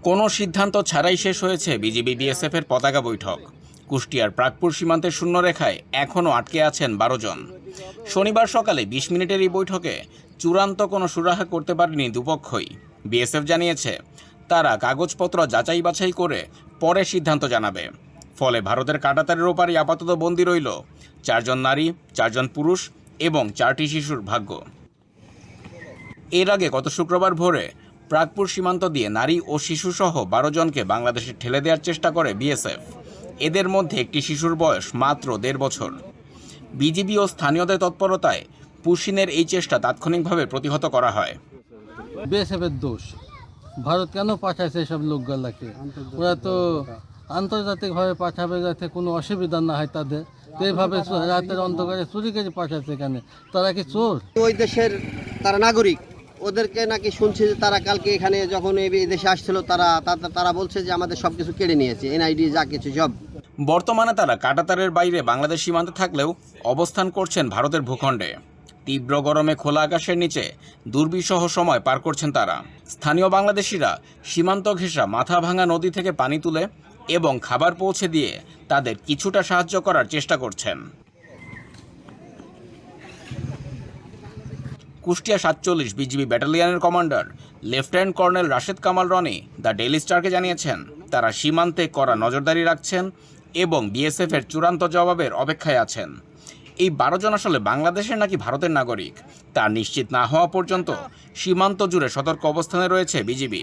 কোনো সিদ্ধান্ত ছাড়াই শেষ হয়েছে বিজিবি বিএসএফের পতাকা বৈঠক। কুষ্টিয়ার প্রাগপুর সীমান্তের শূন্যরেখায় এখনও আটকে আছেন 12 জন। শনিবার সকালে 20 মিনিটের এই বৈঠকে চূড়ান্ত কোনো সুরাহা করতে পারেনি দুপক্ষই। বিএসএফ জানিয়েছে তারা কাগজপত্র যাচাই বাছাই করে পরে সিদ্ধান্ত জানাবে। ফলে ভারতের কাঁটাতারের ওপারই আপাতত বন্দী রইল 4 জন নারী, 4 জন পুরুষ এবং 4টি শিশুর ভাগ্য। এর আগে গত শুক্রবার ভোরে প্রাগপুর সীমান্ত দিয়ে নারী ও শিশুসহ 12 জনকে বাংলাদেশে ঠেলে দেওয়ার চেষ্টা করে বিএসএফ। এদের মধ্যে একটি শিশুর বয়স মাত্র 1.5 বছর। বিজিবি ও স্থানীয়দের তৎপরতায় পুশিনের এই চেষ্টা তাৎক্ষণিকভাবে প্রতিহত করা হয়। বিএসএফের দোষ। ভারত কেন পাঠাইছে এসব লোকগুলাকে? ওরা তো আন্তর্জাতিকভাবে পাঠাবে যাতে কোনো অসুবিধা না হয় তাদের। তো এইভাবে রাতের অন্ধকারে চুরি করে পাঠাচ্ছে এখানে। তারা কি চোর? ওই দেশের তারা নাগরিক, ওদেরকে নাকি শুনছি যে তারা কালকে এখানে যখন এই দেশে আসছিল তারা বলছে যে আমাদের সব কিছু কেড়ে নিয়েছে, এনআইডি যা কিছু সব। বর্তমানে তারা কাঁটাতারের বাইরে বাংলাদেশ সীমান্তে থাকলেও অবস্থান করছেন ভারতের ভূখণ্ডে। তীব্র গরমে খোলা আকাশের নিচে দুর্বিষহ সময় পার করছেন তারা। স্থানীয় বাংলাদেশিরা সীমান্ত ঘেঁষা মাথা ভাঙা নদী থেকে পানি তুলে এবং খাবার পৌঁছে দিয়ে তাদের কিছুটা সাহায্য করার চেষ্টা করছেন। কুষ্টিয়া 47 বিজিবি ব্যাটালিয়নের commander lieutenant colonel Rashed Kamal Roni the daily স্টারকে জানিয়েছেন তারা সীমান্তে কড়া নজরদারি রাখছেন এবং বিএসএফের চূড়ান্ত জবাবের অপেক্ষায় আছেন। এই 12 জন আসলে বাংলাদেশের নাকি ভারতের নাগরিক তা নিশ্চিত না হওয়া পর্যন্ত সীমান্ত জুড়ে সতর্ক অবস্থানে রয়েছে বিজিবি।